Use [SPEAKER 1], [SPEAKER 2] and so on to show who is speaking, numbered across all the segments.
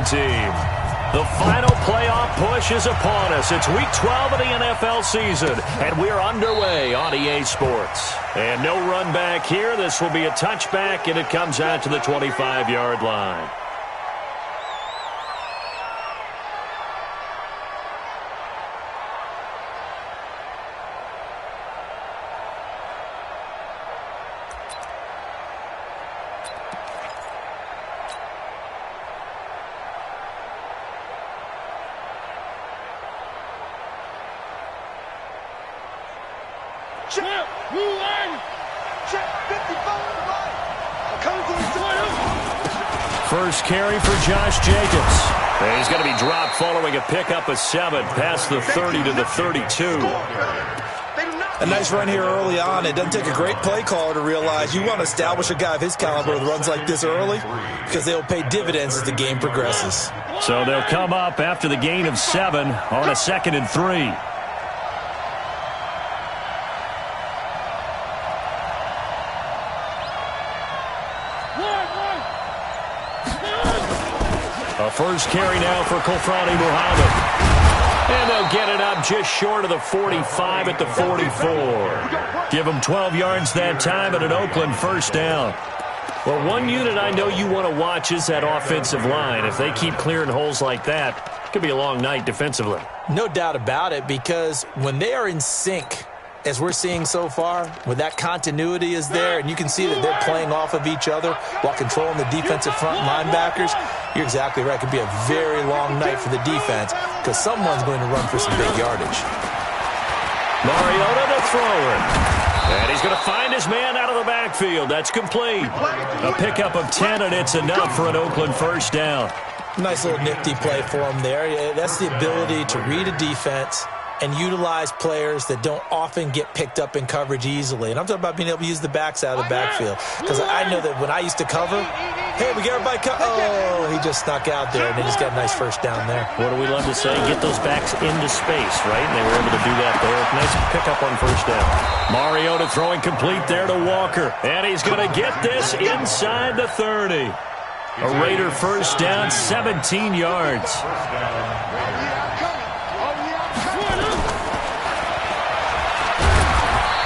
[SPEAKER 1] team. The final playoff push is upon us. It's Week 12 of the NFL season, and we're underway on EA Sports. And no run back here. This will be a touchback, and it comes out to the 25-yard line. First carry for Josh Jacobs. And he's going to be dropped following a pickup of 7 past the 30 to the 32.
[SPEAKER 2] A nice run here early on. It doesn't take a great play caller to realize you want to establish a guy of his caliber with runs like this early because they'll pay dividends as the game progresses.
[SPEAKER 1] So they'll come up after the gain of 7 on a 2nd and 3. A first carry now for Kofrani Muhammad. And they'll get it up just short of the 45 at the 44. Give them 12 yards that time and an Oakland first down. Well, one unit I know you want to watch is that offensive line. If they keep clearing holes like that, it could be a long night defensively.
[SPEAKER 2] No doubt about it, because when they are in sync, as we're seeing so far, when that continuity is there and you can see that they're playing off of each other while controlling the defensive front linebackers, you're exactly right. It could be a very long night for the defense because someone's going to run for some big yardage.
[SPEAKER 1] Mariota to throw it. And he's going to find his man out of the backfield. That's complete. A pickup of 10, and it's enough for an Oakland first down.
[SPEAKER 2] Nice little nifty play for him there. That's the ability to read a defense and utilize players that don't often get picked up in coverage easily. And I'm talking about being able to use the backs out of the backfield. Because I know that when I used to cover, hey, we got everybody oh, he just snuck out there, and they just got a nice first down there.
[SPEAKER 1] What do we love to say? Get those backs into space, right? And they were able to do that there. Nice pickup on first down. Mariota throwing complete there to Walker. And he's going to get this inside the 30. A Raider first down, 17 yards.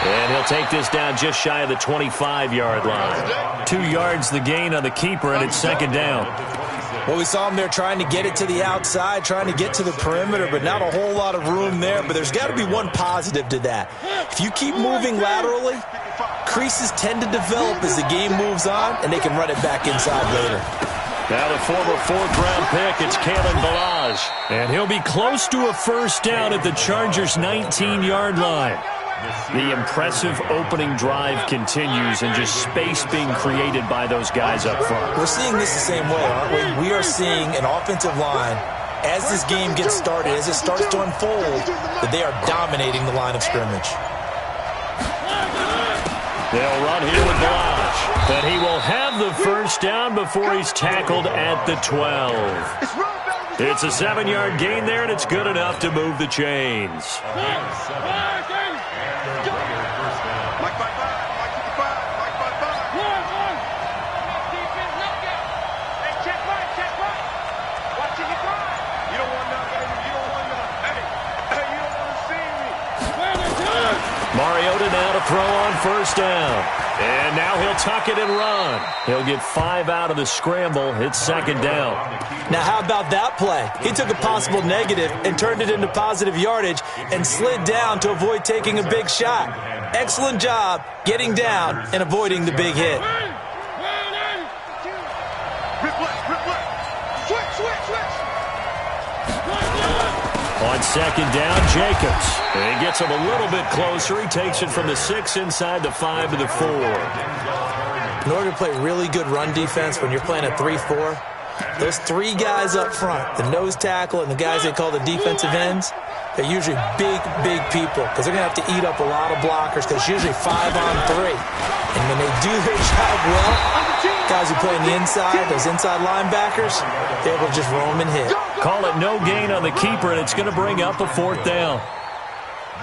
[SPEAKER 1] And he'll take this down just shy of the 25-yard line. 2 yards the gain on the keeper, and it's second down.
[SPEAKER 2] Well, we saw him there trying to get it to the outside, trying to get to the perimeter, but not a whole lot of room there. But there's got to be one positive to that. If you keep moving laterally, creases tend to develop as the game moves on, and they can run it back inside later.
[SPEAKER 1] Now the former 4th-round pick, it's Kalen Ballage. And he'll be close to a first down at the Chargers' 19-yard line. The impressive opening drive continues and just space being created by those guys up front.
[SPEAKER 2] We're seeing this the same way, aren't we? We are seeing an offensive line, as this game gets started, as it starts to unfold, that they are dominating the line of scrimmage.
[SPEAKER 1] They'll run here with Ballage. But he will have the first down before he's tackled at the 12. It's a 7-yard gain there, and it's good enough to move the chains. Mariota now to throw on first down. And now he'll tuck it and run. He'll get 5 out of the scramble. It's second down.
[SPEAKER 2] Now, how about that play? He took a possible negative and turned it into positive yardage and slid down to avoid taking a big shot. Excellent job getting down and avoiding the big hit.
[SPEAKER 1] On second down, Jacobs. And he gets him a little bit closer. He takes it from the 6 inside the 5 to the 4.
[SPEAKER 2] In order to play really good run defense when you're playing a 3-4, those 3 guys up front, the nose tackle and the guys they call the defensive ends, they're usually big, big people because they're going to have to eat up a lot of blockers because it's usually 5 on 3. And when they do their job well, guys who play on the inside, those inside linebackers, they're able to just roam and hit.
[SPEAKER 1] Call it no gain on the keeper, and it's going to bring up a 4th down.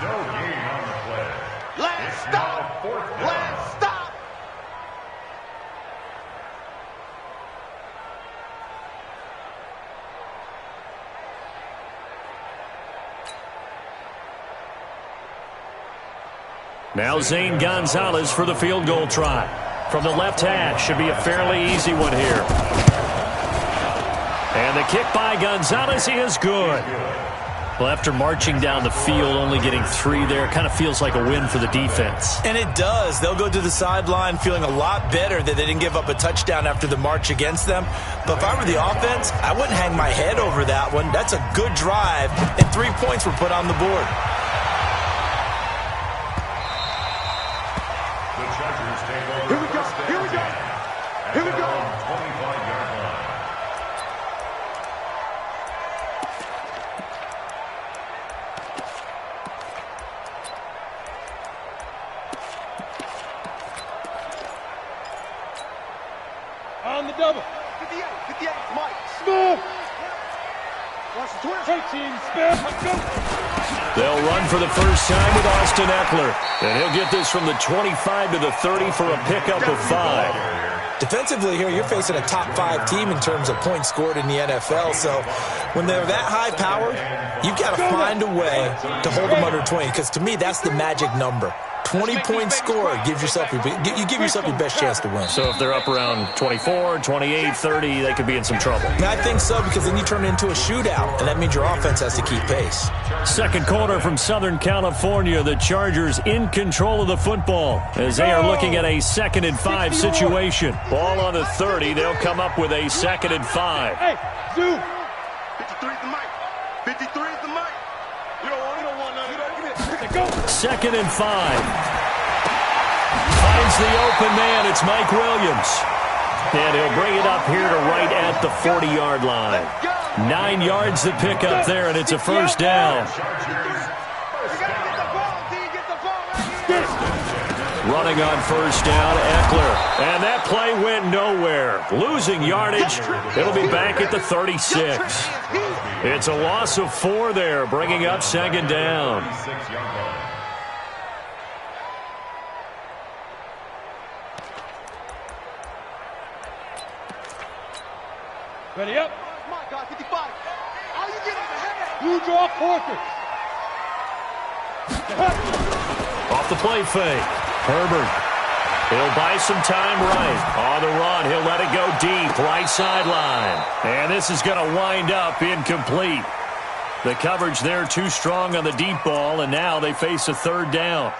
[SPEAKER 3] No gain on the play. Let's stop. Let's stop.
[SPEAKER 1] Now Zane Gonzalez for the field goal try. From the left hash, should be a fairly easy one here. And the kick by Gonzalez is good. Well, after marching down the field, only getting 3 there, kind of feels like a win for the defense.
[SPEAKER 2] And it does. They'll go to the sideline feeling a lot better that they didn't give up a touchdown after the march against them. But if I were the offense, I wouldn't hang my head over that one. That's a good drive, and 3 points were put on the board.
[SPEAKER 3] The Chargers take over. Here we go. Here we go. Here we go. 25-yard line.
[SPEAKER 4] On the double.
[SPEAKER 3] 58, Mike.
[SPEAKER 4] Smith.
[SPEAKER 3] Watch the twist.
[SPEAKER 4] 13, Smith. Let's go.
[SPEAKER 1] They'll run for the first time with Austin Eckler. And he'll get this from the 25 to the 30 for a pickup of 5.
[SPEAKER 2] Defensively here, you're facing a top 5 team in terms of points scored in the NFL. So when they're that high-powered, you've got to find a way to hold them under 20. Because to me, that's the magic number. 20 points scored gives yourself you give yourself your best chance to win.
[SPEAKER 1] So if they're up around 24, 28, 30, they could be in some trouble.
[SPEAKER 2] And I think so, because then you turn it into a shootout, and that means your offense has to keep pace.
[SPEAKER 1] Second quarter from Southern California. The Chargers in control of the football as they are looking at a 2nd and 5 situation. Ball on the 30. They'll come up with a 2nd and 5.
[SPEAKER 4] Hey, Zoo.
[SPEAKER 3] 53 is the mic. 53 is the mic. You don't want none. You don't get it.
[SPEAKER 1] 2nd and 5. Finds the open man. It's Mike Williams. And he'll bring it up here to right at the 40-yard line. 9 yards to pick up there, and it's a first down. Running on first down, Eckler. And that play went nowhere. Losing yardage. It'll be back at the 36. It's a loss of 4 there, bringing up 2nd down.
[SPEAKER 4] Ready up.
[SPEAKER 3] My God, 55. How you getting ahead?
[SPEAKER 4] You draw quarters.
[SPEAKER 1] Off the play fake. Herbert. He'll buy some time right. On the run, he'll let it go deep, right sideline. And this is going to wind up incomplete. The coverage there too strong on the deep ball, and now they face a 3rd down.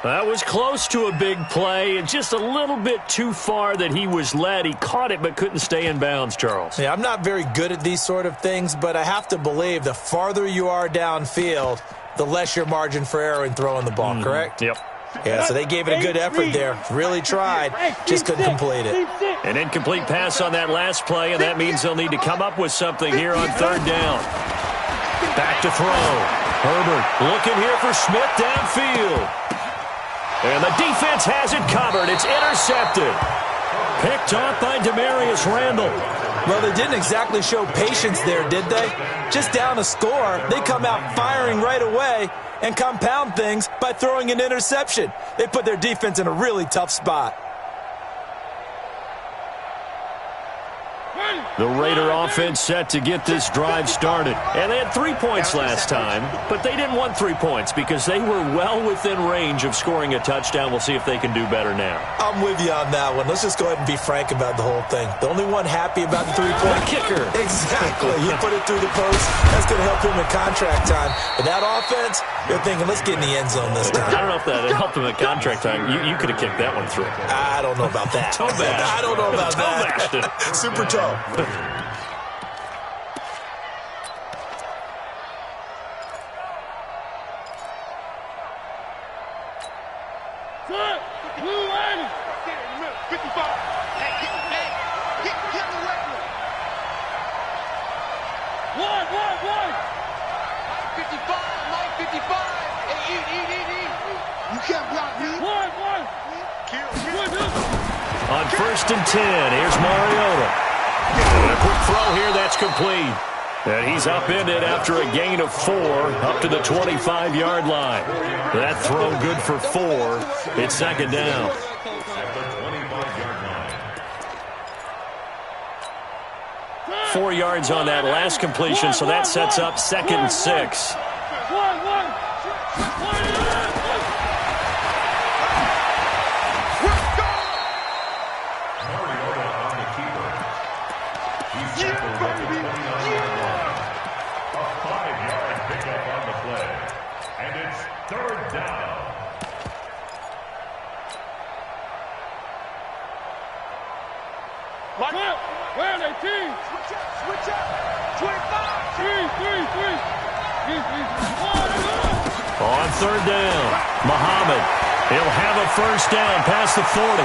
[SPEAKER 1] That was close to a big play, and just a little bit too far that he was led. He caught it but couldn't stay in bounds, Charles.
[SPEAKER 2] Yeah, I'm not very good at these sort of things, but I have to believe the farther you are downfield, the less your margin for error in throwing the ball, correct?
[SPEAKER 1] Yep.
[SPEAKER 2] Yeah, so they gave it a good effort there. Really tried, just couldn't complete it.
[SPEAKER 1] An incomplete pass on that last play, and that means they'll need to come up with something here on 3rd down. Back to throw. Herbert looking here for Smith downfield. And the defense has it covered. It's intercepted. Picked off by Demarius Randall.
[SPEAKER 2] Well, they didn't exactly show patience there, did they? Just down a score, they come out firing right away and compound things by throwing an interception. They put their defense in a really tough spot.
[SPEAKER 1] The Raider offense set to get this drive started. And they had 3 points last time, but they didn't want 3 points because they were well within range of scoring a touchdown. We'll see if they can do better now.
[SPEAKER 2] I'm with you on that one. Let's just go ahead and be frank about the whole thing. The only one happy about the 3-point
[SPEAKER 1] kicker.
[SPEAKER 2] Exactly. You put it through the post. That's going to help him in contract time. But that offense, you're thinking, let's get in the end zone this time.
[SPEAKER 1] I don't know if that helped him at contract time. You could have kicked that one through.
[SPEAKER 2] I don't know about that. I don't know about that. Super toe.
[SPEAKER 4] Blue line.
[SPEAKER 3] 55. Hey, get the regular.
[SPEAKER 4] 1.
[SPEAKER 3] 55. Mike 55. Hey, eat. You can't block me.
[SPEAKER 4] 1.
[SPEAKER 3] Kill.
[SPEAKER 1] On 1st and 10, here's Mariota. And a quick throw here, that's complete. And he's upended after a gain of 4 up to the 25-yard line. That throw good for 4. It's 2nd down.
[SPEAKER 4] Good.
[SPEAKER 1] 4 yards on that last completion, so that sets up 2nd and 6.
[SPEAKER 3] baby. Yeah. A 5-yard pickup on the play. And it's third down.
[SPEAKER 4] Where are they, team?
[SPEAKER 3] Switch up. 25.
[SPEAKER 4] Three.
[SPEAKER 1] On third down, Muhammad. He'll have a first down past the 40.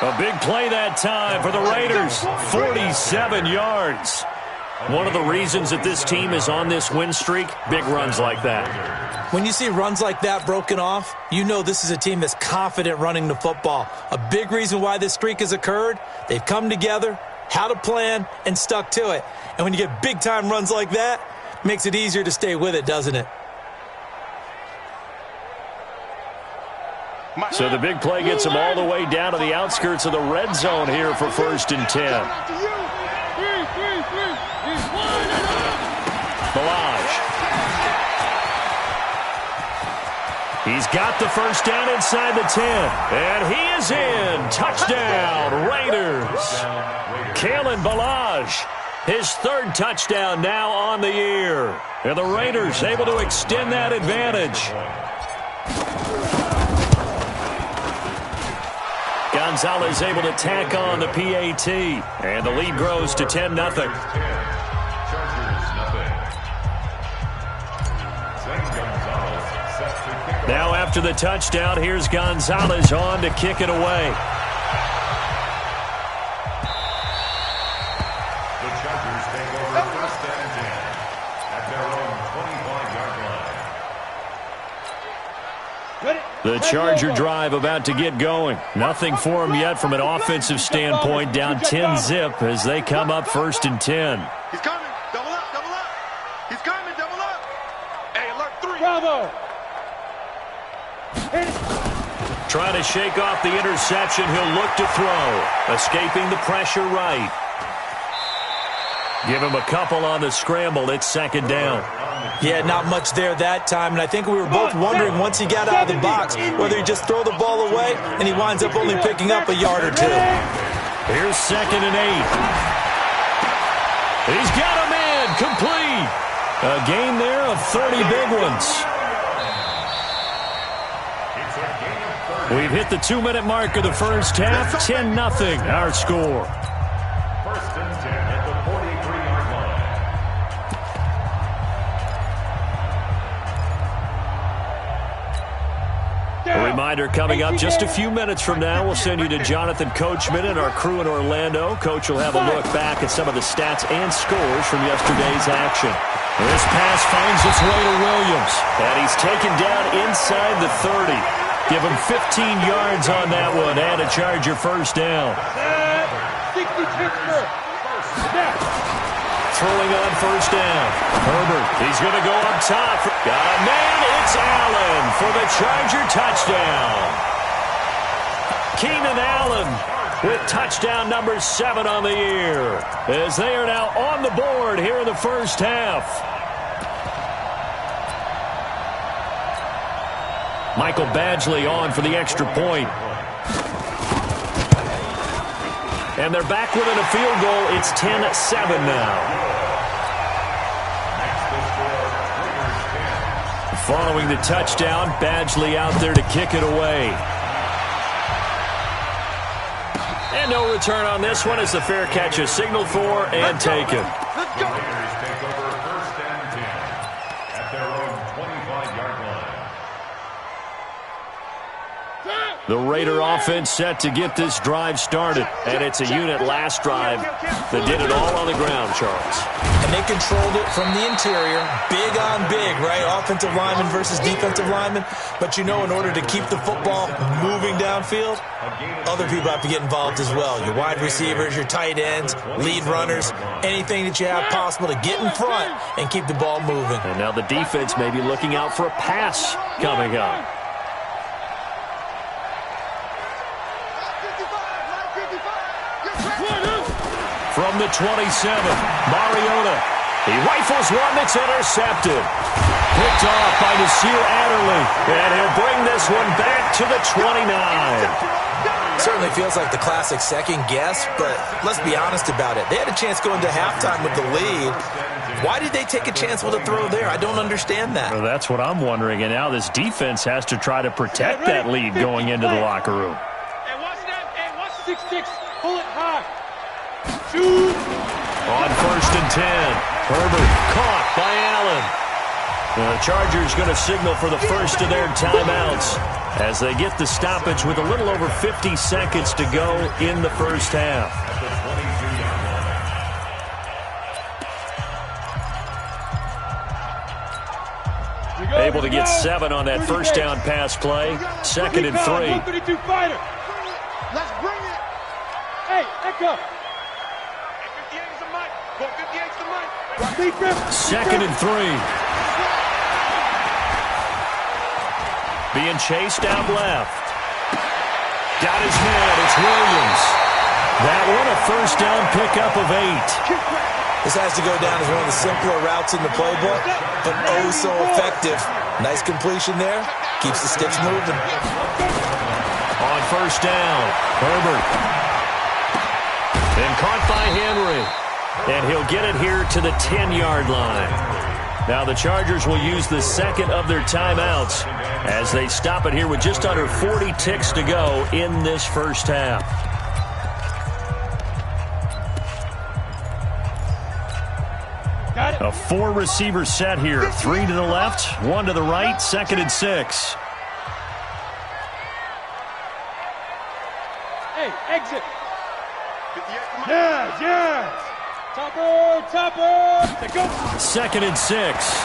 [SPEAKER 1] A big play that time for the Raiders. 47 yards. One of the reasons that this team is on this win streak, big runs like that.
[SPEAKER 2] When you see runs like that broken off, you know this is a team that's confident running the football. A big reason why this streak has occurred, they've come together, had a plan, and stuck to it. And when you get big-time runs like that, it makes it easier to stay with it, doesn't it?
[SPEAKER 1] So the big play gets them all the way down to the outskirts of the red zone here for 1st and 10. Balaj. He's got the first down inside the 10. And he is in. Touchdown, Raiders. Kalen Balaj, his 3rd touchdown now on the year. And the Raiders able to extend that advantage. Gonzalez able to tack on the PAT. And the lead grows to 10-0. Now after the touchdown, here's Gonzalez on to kick it away.
[SPEAKER 3] The Chargers take over 1st and 10 at their own 25-yard line.
[SPEAKER 1] The Charger drive about to get going. Nothing for them yet from an offensive standpoint. Down 10-zip as they come up 1st and 10.
[SPEAKER 3] He's coming. Double up. He's coming. Double up. Hey, alert 3.
[SPEAKER 4] Bravo.
[SPEAKER 1] Trying to shake off the interception. He'll look to throw. Escaping the pressure right. Give him a couple on the scramble. It's 2nd down.
[SPEAKER 2] Yeah, not much there that time, and I think we were both wondering once he got out of the box whether he'd just throw the ball away, and he winds up only picking up a yard or 2.
[SPEAKER 1] Here's 2nd and 8. He's got him in. Complete. A gain there of 30 big ones. We've hit the 2-minute mark of the first half. 10-0 our score.
[SPEAKER 3] 1st and 10 at the 43-yard line.
[SPEAKER 1] A reminder coming up just a few minutes from now. We'll send you to Jonathan Coachman and our crew in Orlando. Coach will have a look back at some of the stats and scores from yesterday's action. This pass finds its way to Williams. And he's taken down inside the 30. Give him 15 yards on that one and a Charger first down. Throwing on first down. Herbert, he's going to go up top. Got a man, it's Allen for the Charger touchdown. Keenan Allen with touchdown number 7 on the year as they are now on the board here in the first half. Michael Badgley on for the extra point. And they're back within a field goal. It's 10-7 now. Following the touchdown, Badgley out there to kick it away. And no return on this one as the fair catch is signaled for and taken.
[SPEAKER 3] Let's go. Raiders take over 1st and 10 at their own 25-yard line.
[SPEAKER 1] The Raider offense set to get this drive started. And it's a unit last drive that did it all on the ground, Charles.
[SPEAKER 2] And they controlled it from the interior. Big on big, right? Offensive lineman versus defensive lineman. But you know, in order to keep the football moving downfield, other people have to get involved as well. Your wide receivers, your tight ends, lead runners, anything that you have possible to get in front and keep the ball moving.
[SPEAKER 1] And now the defense may be looking out for a pass coming up. From the 27, Mariota. He rifles one that's intercepted. Picked off by Nasir Adderley. And he'll bring this one back to the 29.
[SPEAKER 2] Certainly feels like the classic second guess, but let's be honest about it. They had a chance going to halftime with the lead. Why did they take a chance with a throw there? I don't understand that.
[SPEAKER 1] Well, that's what I'm wondering, and now this defense has to try to protect that lead going into the locker room.
[SPEAKER 4] Hey, watch that. Hey, watch 6-6. Pull it high. Shoot.
[SPEAKER 1] On 1st and 10, Herbert caught by Allen. The Chargers going to signal for the first of their timeouts as they get the stoppage with a little over 50 seconds to go in the first half. Able to get 7 on that first down pass play. 2nd and 3.
[SPEAKER 4] 132 fighter. Let's bring it. Hey, Echo. 58's the mic. 58's the mic.
[SPEAKER 1] 2nd and 3. Being chased out left. Got his man. It's Williams. That one a first down pickup of 8.
[SPEAKER 2] This has to go down as one of the simpler routes in the playbook, but oh so effective. Nice completion there. Keeps the sticks moving.
[SPEAKER 1] On first down, Herbert. And caught by Henry. And he'll get it here to the 10-yard line. Now the Chargers will use the second of their timeouts as they stop it here with just under 40 ticks to go in this first half. A 4-receiver set here. 3 to the left, 1 to the right, 2nd and 6.
[SPEAKER 4] Hey, exit. Yeah. Topper. Go.
[SPEAKER 1] 2nd and 6.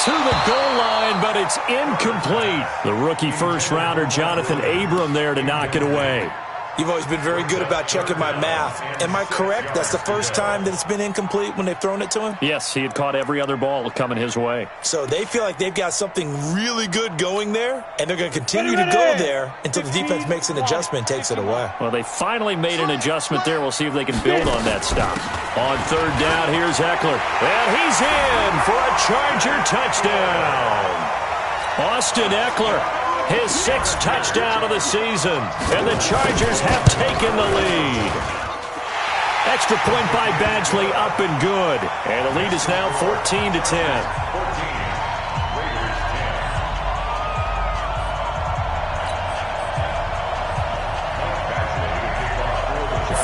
[SPEAKER 1] To the goal line, but it's incomplete. The rookie first-rounder, Jonathan Abram, there to knock it away.
[SPEAKER 2] You've always been very good about checking my math. Am I correct? That's the first time that it's been incomplete when they've thrown it to him?
[SPEAKER 1] Yes, he had caught every other ball coming his way.
[SPEAKER 2] So they feel like they've got something really good going there, and they're going to continue to go there until the defense makes an adjustment and takes it away.
[SPEAKER 1] Well, they finally made an adjustment there. We'll see if they can build on that stop. On 3rd down, here's Eckler. And he's in for a Charger touchdown. Austin Eckler. His 6th touchdown of the season, and the Chargers have taken the lead. Extra point by Badgley, up and good. And the lead is now 14-10.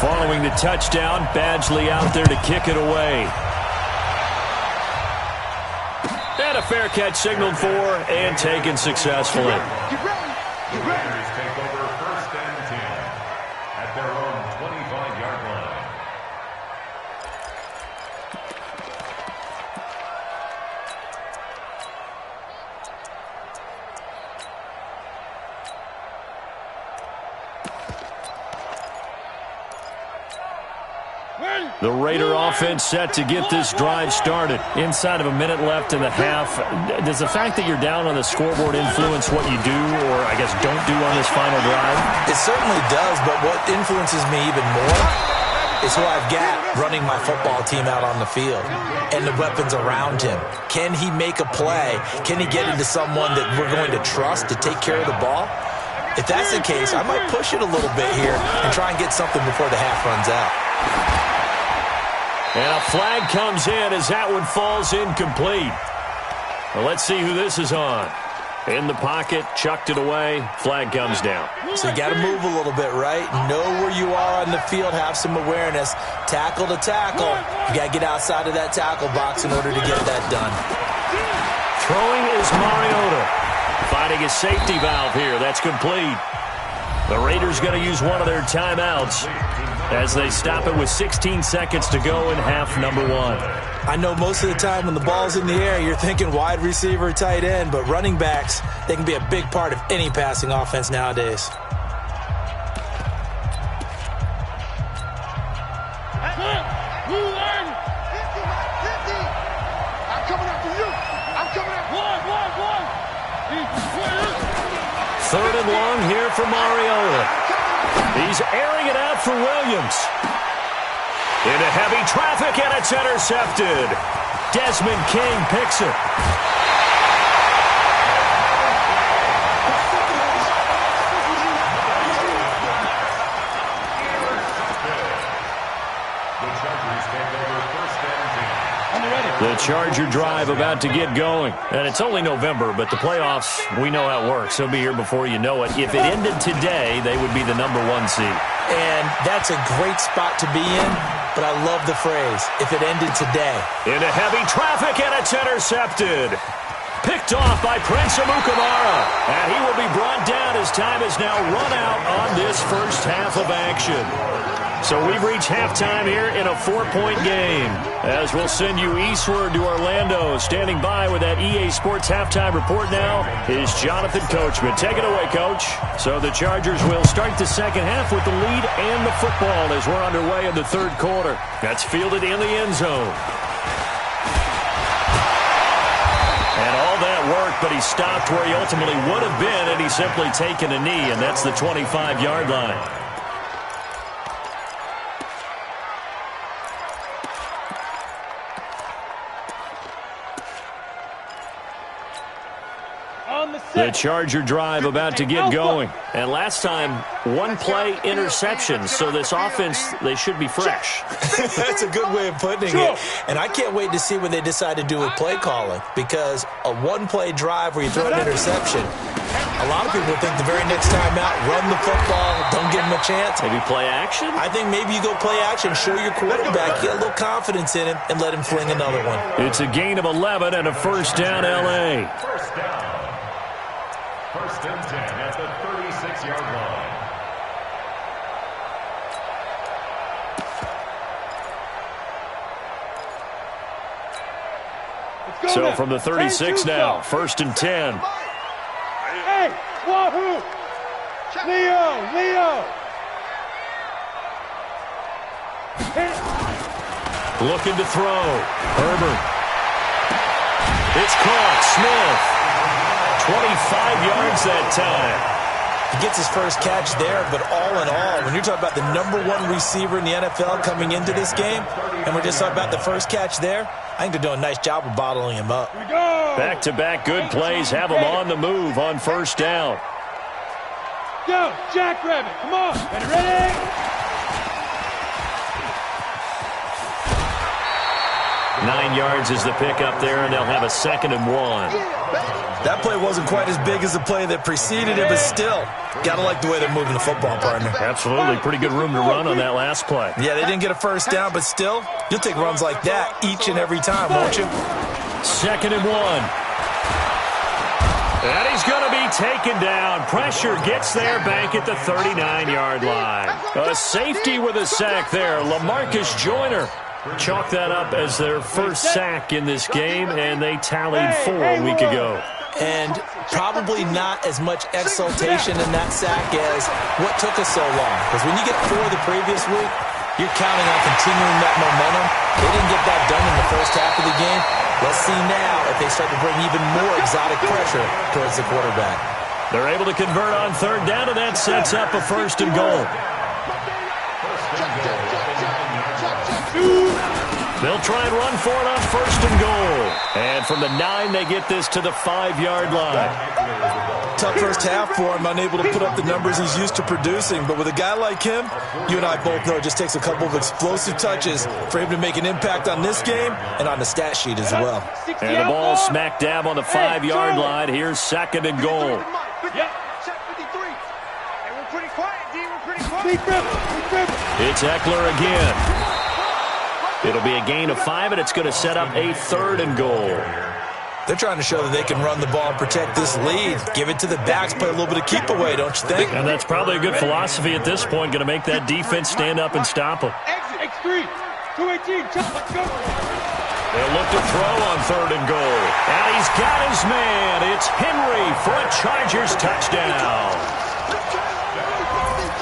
[SPEAKER 1] Following the touchdown, Badgley out there to kick it away. And a fair catch signaled for and taken successfully.
[SPEAKER 3] Raiders take over 1st and 10 at their own 25-yard line.
[SPEAKER 1] The Raider offense set to get this drive started. Inside of a minute left in the half. Does the fact that you're down on the scoreboard influence what you do, or I guess don't do on this final drive?
[SPEAKER 2] It certainly does, but what influences me even more is who I've got running my football team out on the field and the weapons around him. Can he make a play? Can he get into someone that we're going to trust to take care of the ball? If that's the case, I might push it a little bit here and try and get something before the half runs out.
[SPEAKER 1] And a flag comes in as that one falls incomplete. Well, let's see who this is on. In the pocket, chucked it away, flag comes down.
[SPEAKER 2] So you got to move a little bit, right? Know where you are on the field, have some awareness. Tackle to tackle. You got to get outside of that tackle box in order to get that done.
[SPEAKER 1] Throwing is Mariota. Finding a safety valve here. That's complete. The Raiders going to use one of their timeouts as they stop it with 16 seconds to go in half number 1.
[SPEAKER 2] I know most of the time when the ball's in the air, you're thinking wide receiver, tight end, but running backs, they can be a big part of any passing offense nowadays.
[SPEAKER 1] Third and long here for Mariota. He's airing it out for Williams. Into heavy traffic, and it's intercepted. Desmond King picks it. The Charger drive about to get going. And it's only November, but the playoffs, we know how it works. They'll be here before you know it. If it ended today, they would be the #1 seed.
[SPEAKER 2] And that's a great spot to be in, but I love the phrase, if it ended today.
[SPEAKER 1] Into heavy traffic, and it's intercepted. Picked off by Prince Amukamara. And he will be brought down as time is now run out on this first half of action. So we've reached halftime here in a 4-point game. As we'll send you eastward to Orlando. Standing by with that EA Sports halftime report now is Jonathan Coachman. Take it away, Coach. So the Chargers will start the second half with the lead and the football as we're underway in the third quarter. That's fielded in the end zone. And all that work, but he stopped where he ultimately would have been, and he's simply taken a knee, and that's the 25-yard line. The Charger drive about to get going. And last time, one-play interception. So this offense, they should be fresh.
[SPEAKER 2] That's a good way of putting it. And I can't wait to see what they decide to do with play calling. Because a one-play drive where you throw an interception, a lot of people think the very next time out, run the football, don't give them a chance.
[SPEAKER 1] Maybe play action?
[SPEAKER 2] I think maybe you go play action, show your quarterback, get a little confidence in him, and let him fling another one.
[SPEAKER 1] It's a gain of 11 and a first down, L.A.
[SPEAKER 3] First down. First and 10 at the 36-yard line.
[SPEAKER 1] So from the 36 now, first and 10.
[SPEAKER 4] Hey, Wahoo! Leo!
[SPEAKER 1] Looking to throw. Herbert. It's caught. Smith. 25 yards that time.
[SPEAKER 2] He gets his first catch there, but all in all, when you're talking about the #1 receiver in the NFL coming into this game, and we're just talking about the first catch there, I think they're doing a nice job of bottling him up.
[SPEAKER 1] Back-to-back good plays have him on the move on first down.
[SPEAKER 4] Go, Jackrabbit, come on, ready?
[SPEAKER 1] 9 yards is the pickup there, and they'll have a 2nd and 1.
[SPEAKER 2] That play wasn't quite as big as the play that preceded it, but still, gotta like the way they're moving the football, partner.
[SPEAKER 1] Absolutely. Pretty good room to run on that last play.
[SPEAKER 2] Yeah, they didn't get a first down, but still, you'll take runs like that each and every time, won't you?
[SPEAKER 1] 2nd and 1. And he's going to be taken down. Pressure gets there back at the 39-yard line. A safety with a sack there. LaMarcus Joyner. Chalk that up as their first sack in this game, and they tallied 4 a week ago.
[SPEAKER 2] And probably not as much exultation in that sack as what took us so long. Because when you get 4 the previous week, you're counting on continuing that momentum. They didn't get that done in the first half of the game. Let's see now if they start to bring even more exotic pressure towards the quarterback.
[SPEAKER 1] They're able to convert on third down, and that sets up a 1st and goal. They'll try and run for it on 1st and goal. And from the 9, they get this to the 5-yard line.
[SPEAKER 2] Tough first half for him, unable to put up the numbers he's used to producing. But with a guy like him, you and I both know it just takes a couple of explosive touches for him to make an impact on this game and on the stat sheet as well.
[SPEAKER 1] And the ball smack dab on the 5-yard line. Here's 2nd and goal. It's Eckler again. It'll be a gain of 5, and it's going to set up a 3rd and goal.
[SPEAKER 2] They're trying to show that they can run the ball and protect this lead. Give it to the backs, play a little bit of keep away, don't you think?
[SPEAKER 1] And that's probably a good philosophy at this point, going to make that defense stand up and stop them.
[SPEAKER 4] X3, 218, let's go.
[SPEAKER 1] They'll look to throw on 3rd and goal. And he's got his man. It's Henry for a Chargers touchdown.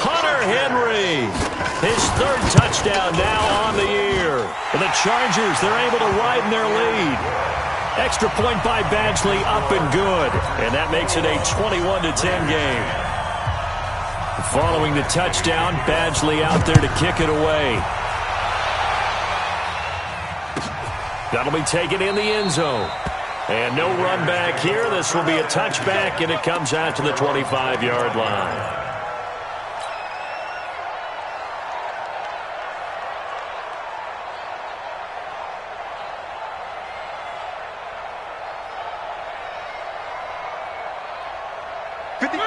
[SPEAKER 1] Hunter Henry. His 3rd touchdown now on the year. For the Chargers, they're able to widen their lead. Extra point by Badgley, up and good. And that makes it a 21-10 game. Following the touchdown, Badgley out there to kick it away. That'll be taken in the end zone. And no run back here. This will be a touchback, and it comes out to the 25-yard line.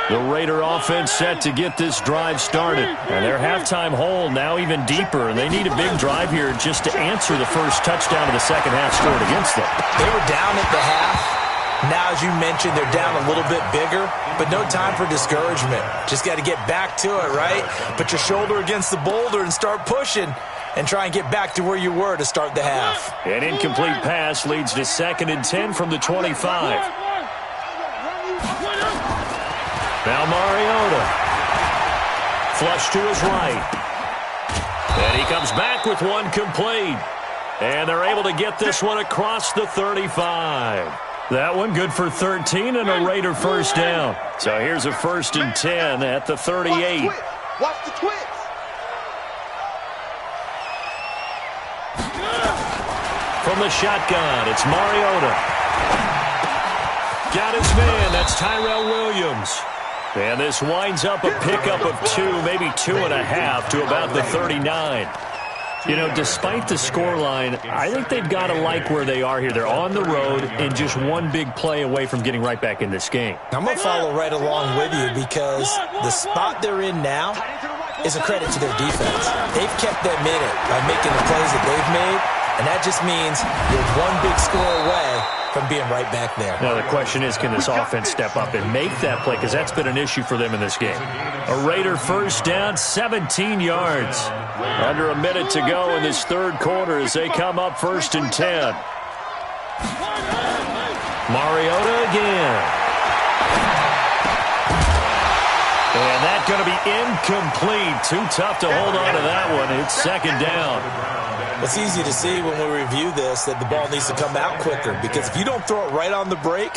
[SPEAKER 1] The Raider offense set to get this drive started. And their halftime hole now even deeper, and they need a big drive here just to answer the first touchdown of the second half scored against them.
[SPEAKER 2] They were down at the half. Now, as you mentioned, they're down a little bit bigger, but no time for discouragement. Just got to get back to it, right? Put your shoulder against the boulder and start pushing and try and get back to where you were to start the half.
[SPEAKER 1] An incomplete pass leads to 2nd and 10 from the 25. Now Mariota. Flush to his right. And he comes back with one complete. And they're able to get this one across the 35. That one good for 13 and a Raider first down. So here's a 1st and 10 at the 38.
[SPEAKER 4] Watch the twist.
[SPEAKER 1] From the shotgun, it's Mariota. Got his man, that's Tyrell Williams. And this winds up a pickup of 2, maybe 2.5 to about the 39. You know, despite the scoreline, I think they've got to like where they are here. They're on the road and just one big play away from getting right back in this game.
[SPEAKER 2] I'm going to follow right along with you because the spot they're in now is a credit to their defense. They've kept them in it by making the plays that they've made, and that just means you're one big score away from being right back there.
[SPEAKER 1] Now the question is, can this offense step up and make that play? Because that's been an issue for them in this game. A Raider first down, 17 yards. Under a minute to go in this third quarter as they come up 1st and 10. Mariota again. And that's going to be incomplete. Too tough to hold on to that one. It's 2nd down.
[SPEAKER 2] It's easy to see when we review this that the ball needs to come out quicker because if you don't throw it right on the break,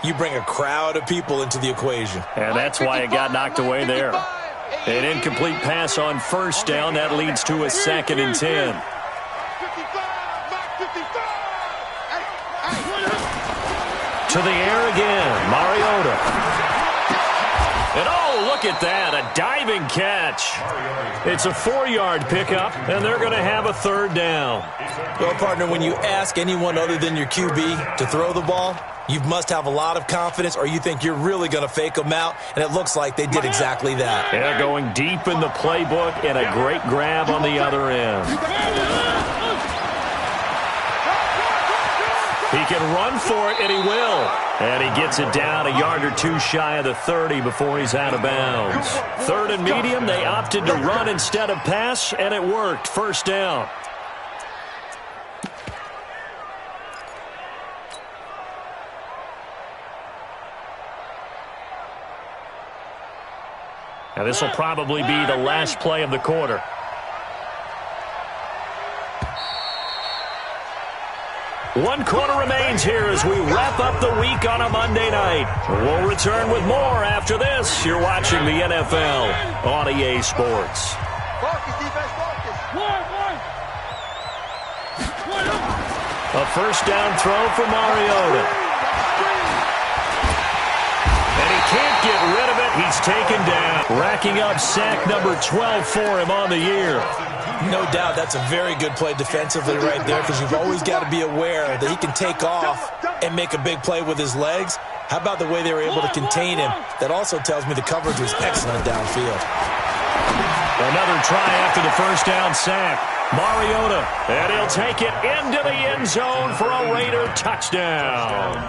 [SPEAKER 2] you bring a crowd of people into the equation.
[SPEAKER 1] And that's why it got knocked away there. An incomplete pass on 1st down. That leads to a 2nd and 10. To the air again, Mariota. And oh, look at that, a diving catch. It's a 4-yard pickup, and they're going to have a 3rd down.
[SPEAKER 2] Well, partner, when you ask anyone other than your QB to throw the ball, you must have a lot of confidence or you think you're really going to fake them out, and it looks like they did exactly that.
[SPEAKER 1] They're going deep in the playbook and a great grab on the other end. He can run for it, and he will. And he gets it down a yard or 2 shy of the 30 before he's out of bounds. 3rd and medium, they opted to run instead of pass, and it worked. 1st down. Now this will probably be the last play of the quarter. One quarter remains here as we wrap up the week on a Monday night. We'll return with more after this. You're watching the NFL on EA Sports.
[SPEAKER 4] Focus, defense, focus.
[SPEAKER 1] A 1st down throw for Mariota. And he can't get rid of it. He's taken down. Racking up sack number 12 for him on the year.
[SPEAKER 2] No doubt that's a very good play defensively right there because you've always got to be aware that he can take off and make a big play with his legs. How about the way they were able to contain him? That also tells me the coverage was excellent downfield.
[SPEAKER 1] Another try after the 1st down sack. Mariota, and he'll take it into the end zone for a Raider touchdown.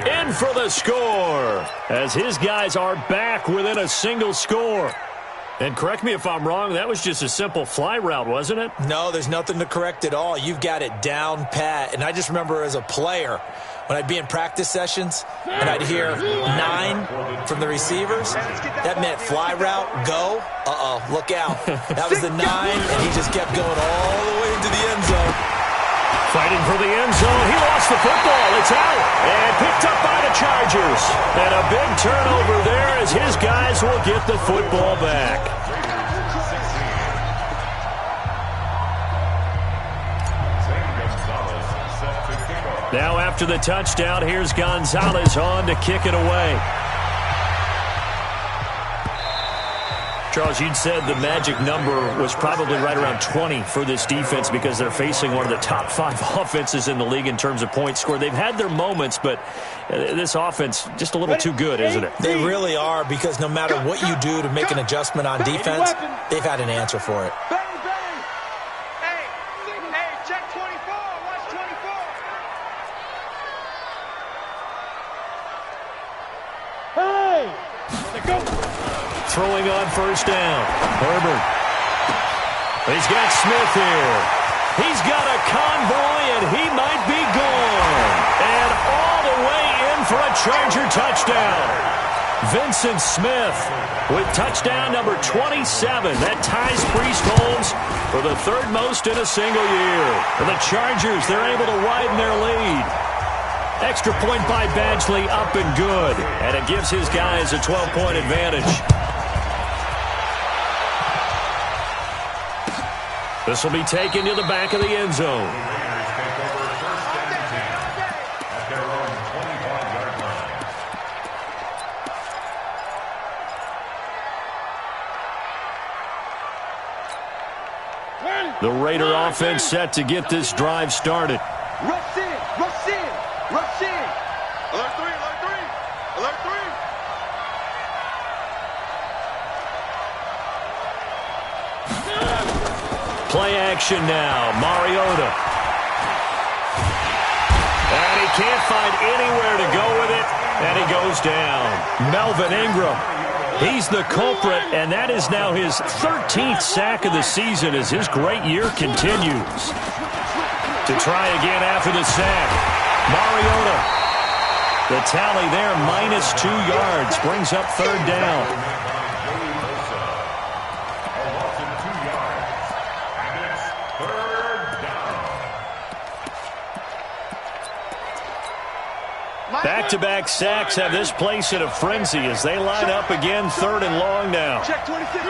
[SPEAKER 1] In for the score as his guys are back within a single score. And correct me if I'm wrong, that was just a simple fly route, wasn't it?
[SPEAKER 2] No, there's nothing to correct at all. You've got it down pat. And I just remember as a player, when I'd be in practice sessions and I'd hear 9 from the receivers, that meant fly route, go. Uh-oh, look out. That was the 9, and he just kept going all the way into the end zone.
[SPEAKER 1] Fighting for the end zone. He lost the football. It's out. And picked up by the Chargers. And a big turnover there as his guys will get the football back. Now after the touchdown, here's Gonzalez on to kick it away. Charles, you'd said the magic number was probably right around 20 for this defense because they're facing one of the top 5 offenses in the league in terms of points scored. They've had their moments, but this offense just a little too good, isn't it?
[SPEAKER 2] They really are, because no matter what you do to make an adjustment on defense, they've had an answer for it.
[SPEAKER 1] Throwing on first down. Herbert. He's got Smith here. He's got a convoy, and he might be gone. And all the way in for a Charger touchdown. Vincent Smith with touchdown number 27. That ties Priest Holmes for the 3rd most in a single year. For the Chargers, they're able to widen their lead. Extra point by Badgley, up and good. And it gives his guys a 12-point advantage. This will be taken to the back of the end zone. The Raider offense set to get this drive started.
[SPEAKER 4] Rush in, rush in, rush in. Alert 3, alert 3, alert 3.
[SPEAKER 1] Play action now. Mariota. And he can't find anywhere to go with it. And he goes down. Melvin Ingram. He's the culprit, and that is now his 13th sack of the season as his great year continues. To try again after the sack. Mariota. The tally there, -2 yards. Brings up 3rd down. Back-to-back sacks have this place in a frenzy as they line up again, 3rd and long now.
[SPEAKER 4] Check 26.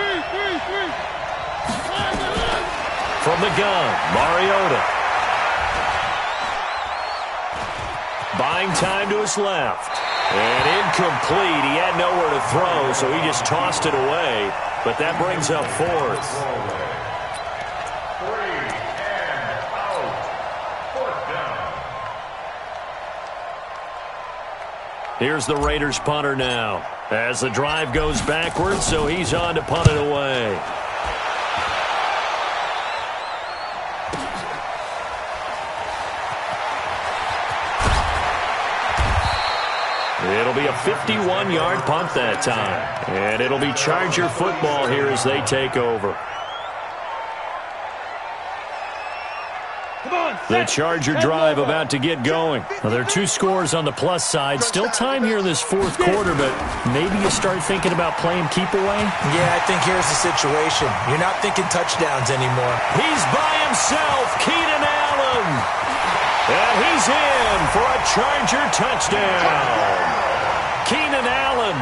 [SPEAKER 1] From the gun, Mariota. Buying time to his left. And incomplete. He had nowhere to throw, so he just tossed it away. But that brings up 4th. Here's the Raiders punter now. As the drive goes backwards, so he's on to punt it away. It'll be a 51-yard punt that time. And it'll be Charger football here as they take over. The Charger drive about to get going. Well, there are 2 scores on the plus side. Still time here in this 4th quarter, but maybe you start thinking about playing keep away?
[SPEAKER 2] Yeah, I think here's the situation. You're not thinking touchdowns anymore.
[SPEAKER 1] He's by himself, Keenan Allen. And he's in for a Charger touchdown. Keenan Allen,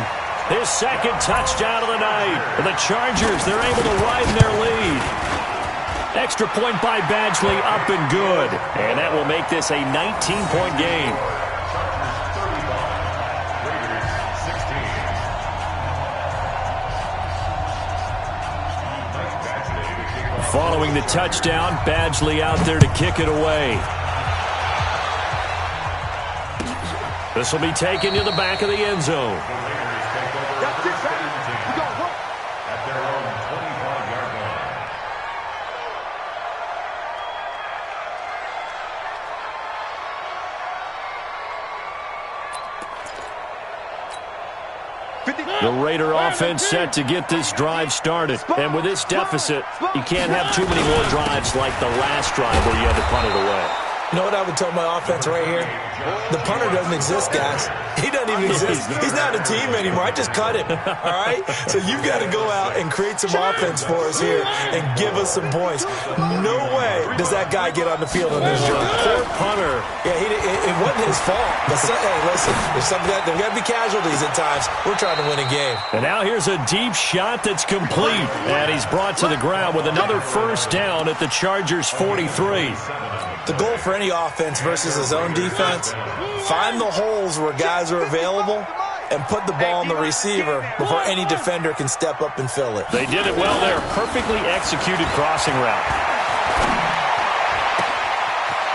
[SPEAKER 1] his 2nd touchdown of the night. And the Chargers, they're able to widen their lead. Extra point by Badgley, up and good. And that will make this a 19-point game. Following the touchdown, Badgley out there to kick it away. This will be taken to the back of the end zone. The Raider offense set to get this drive started. And with this deficit, you can't have too many more drives like the last drive where you had to punt it away.
[SPEAKER 2] You know what I would tell my offense right here? The punter doesn't exist, guys. He doesn't even exist. He's not a team anymore. I just cut him, all right? So you've got to go out and create some offense for us here and give us some points. No way does that guy get on the field on this drive.
[SPEAKER 1] Poor punter.
[SPEAKER 2] Yeah, it wasn't his fault. But hey, listen, there's got to be casualties at times. We're trying to win a game.
[SPEAKER 1] And now here's a deep shot that's complete. And he's brought to the ground with another 1st down at the Chargers' 43.
[SPEAKER 2] The goal for any offense versus his own defense, find the holes where guys are available and put the ball on the receiver before any defender can step up and fill it.
[SPEAKER 1] They did it well there. Perfectly executed crossing route.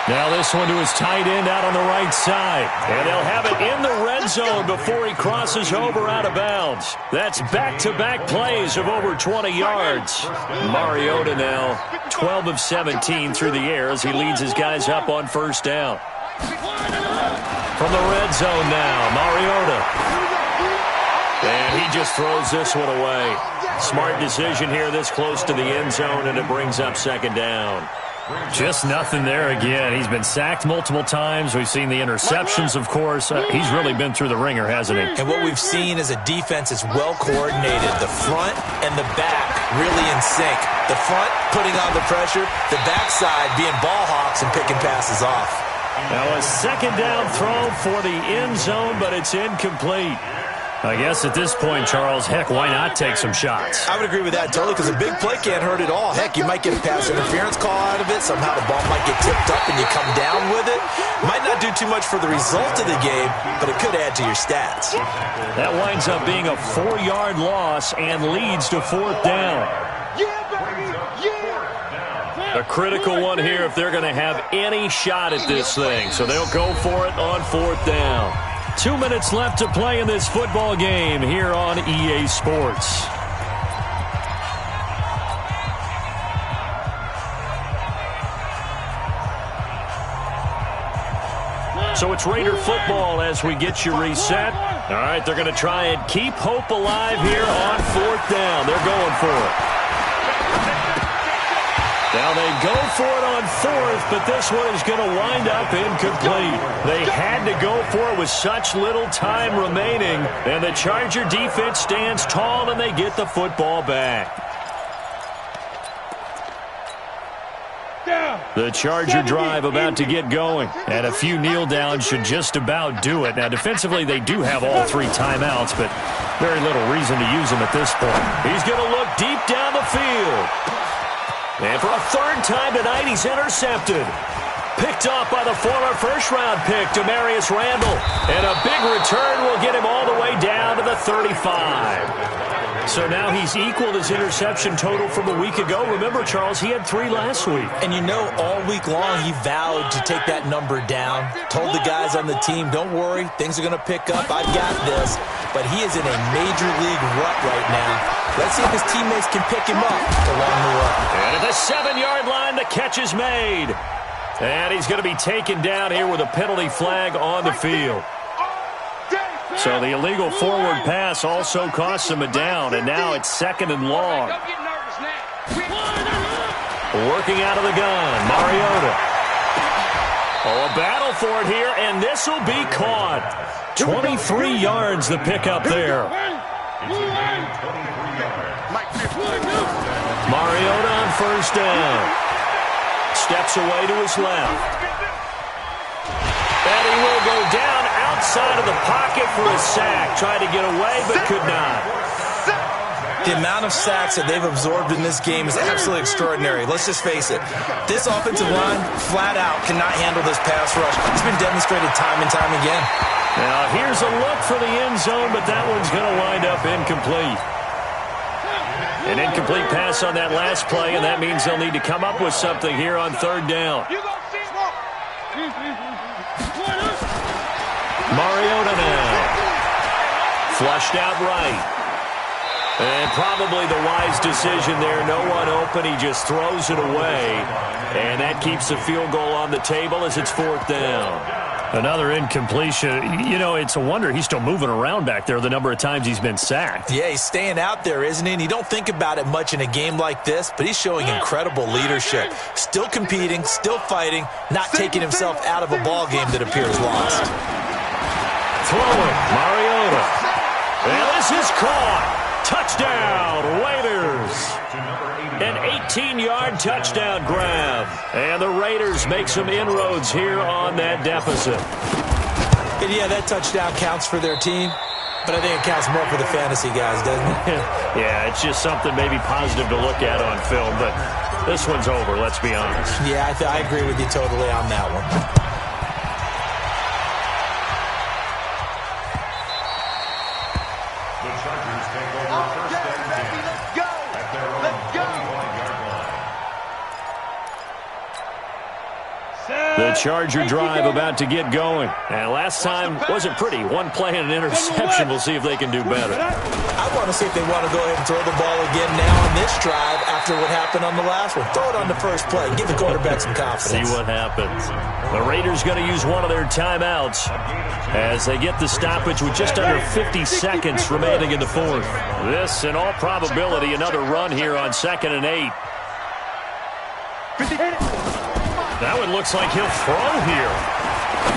[SPEAKER 1] Now this one to his tight end out on the right side. And they'll have it in the red zone before he crosses over out of bounds. That's back-to-back plays of over 20 yards. Mariota now 12 of 17 through the air as he leads his guys up on first down. From the red zone now, Mariota. And he just throws this one away. Smart decision here this close to the end zone, and it brings up second down.
[SPEAKER 5] Just nothing there again. He's been sacked multiple times. We've seen the interceptions, of course. He's really been through the ringer, hasn't he?
[SPEAKER 2] And what we've seen is a defense is well coordinated. The front and the back really in sync. The front putting on the pressure, the backside being ball hawks and picking passes off.
[SPEAKER 1] Now a second down throw for the end zone, but it's incomplete.
[SPEAKER 5] I guess at this point, Charles, heck, why not take some shots?
[SPEAKER 2] I would agree with that totally, because a big play can't hurt at all. Heck, you might get a pass interference call out of it. Somehow the ball might get tipped up and you come down with it. Might not do too much for the result of the game, but it could add to your stats.
[SPEAKER 1] That winds up being a 4-yard loss and leads to fourth down. A critical one here if they're going to have any shot at this thing. So they'll go for it on fourth down. 2 minutes left to play in this football game here on EA Sports. So it's Raider football as we get you reset. All right, they're going to try and keep hope alive here on fourth down. They're going for it. Now they go for it on fourth, but this one is going to wind up incomplete. They had to go for it with such little time remaining, and the Charger defense stands tall and they get the football back. The Charger drive about to get going, and a few kneel downs should just about do it. Now defensively they do have all 3 timeouts, but very little reason to use them at this point. He's going to look deep down the field. And for a third time tonight, he's intercepted. Picked off by the former first-round pick, Demarius Randall. And a big return will get him all the way down to the 35. So now he's equaled his interception total from a week ago. Remember, Charles, he had 3 last week.
[SPEAKER 2] And you know, all week long he vowed to take that number down. Told the guys on the team, don't worry, things are going to pick up. I've got this. But he is in a major league rut right now. Let's see if his teammates can pick him up along the way.
[SPEAKER 1] And at the 7-yard line, the catch is made. And he's going to be taken down here with a penalty flag on the field. So the illegal forward pass also costs him a down, and now it's 2nd and long. Working out of the gun, Mariota. Oh, a battle for it here, and this will be caught. 23 yards the pickup there. Mariota on first down. Steps away to his left. And he will go down outside of the pocket for a sack. Tried to get away, but could not.
[SPEAKER 2] The amount of sacks that they've absorbed in this game is absolutely extraordinary. Let's just face it. This offensive line, flat out, cannot handle this pass rush. It's been demonstrated time and time again.
[SPEAKER 1] Now, here's a look for the end zone, but that one's going to wind up incomplete. An incomplete pass on that last play, and that means they'll need to come up with something here on third down. Mariota now. Flushed out right. And probably the wise decision there. No one open. He just throws it away. And that keeps the field goal on the table as it's fourth down.
[SPEAKER 5] Another incompletion. You know, it's a wonder he's still moving around back there the number of times he's been sacked.
[SPEAKER 2] Yeah, he's staying out there, isn't he? And you don't think about it much in a game like this, but he's showing incredible leadership. Still competing, still fighting, not taking himself out of a ball game that appears lost.
[SPEAKER 1] Throwing, Mariota. And this is caught. Touchdown, Raiders. An 18-yard touchdown grab. And the Raiders make some inroads here on that deficit.
[SPEAKER 2] And yeah, that touchdown counts for their team, but I think it counts more for the fantasy guys, doesn't it?
[SPEAKER 1] Yeah, it's just something maybe positive to look at on film, but this one's over, let's be honest.
[SPEAKER 2] Yeah, I agree with you totally on that one.
[SPEAKER 1] The Charger drive about to get going. And last time wasn't pretty. One play and an interception. We'll see if they can do better.
[SPEAKER 2] I want to see if they want to go ahead and throw the ball again now on this drive after what happened on the last one. Throw it on the first play. Give the quarterback some confidence.
[SPEAKER 1] See what happens. The Raiders going to use one of their timeouts as they get the stoppage with just under 50 seconds remaining in the fourth. This, in all probability, another run here on 2nd and 8. Now it looks like he'll throw here.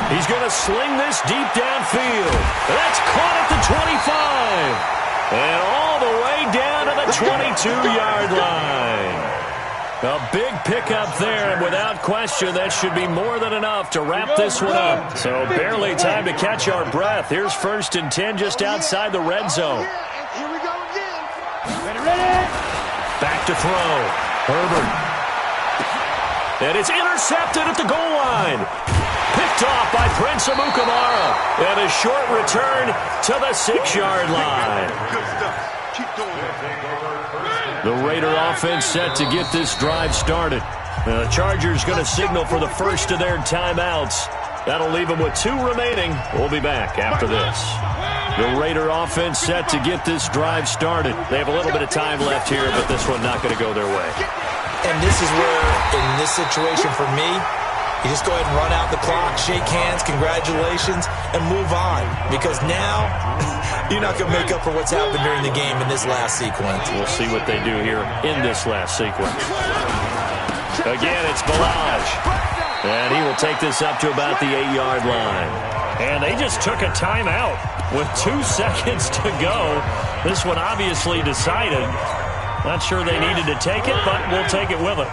[SPEAKER 1] He's going to sling this deep downfield. That's caught at the 25. And all the way down to the 22-yard line. A big pickup there, and without question, that should be more than enough to wrap this one up. So barely time to catch our breath. Here's 1st and 10 just outside the red zone.
[SPEAKER 4] Here we go again. Ready.
[SPEAKER 1] Back to throw. Herbert. And it's intercepted at the goal line. Picked off by Prince Amukamara. And a short return to the 6-yard line.
[SPEAKER 4] Good stuff. Keep doing it.
[SPEAKER 1] The Raider offense set to get this drive started. The Chargers going to signal for the first of their timeouts. That'll leave them with 2 remaining. We'll be back after this. The Raider offense set to get this drive started. They have a little bit of time left here, but this one not going to go their way.
[SPEAKER 2] And this is where, in this situation for me, you just go ahead and run out the clock, shake hands, congratulations, and move on. Because now, you're not going to make up for what's happened during the game in this last sequence.
[SPEAKER 1] We'll see what they do here in this last sequence. Again, it's Balaj. And he will take this up to about the 8-yard line. And they just took a timeout with 2 seconds to go. This one obviously decided. Not sure they needed to take it, but we'll take it with them.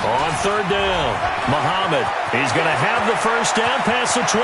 [SPEAKER 1] On 3rd down, Muhammad. He's going to have the first down past the 20.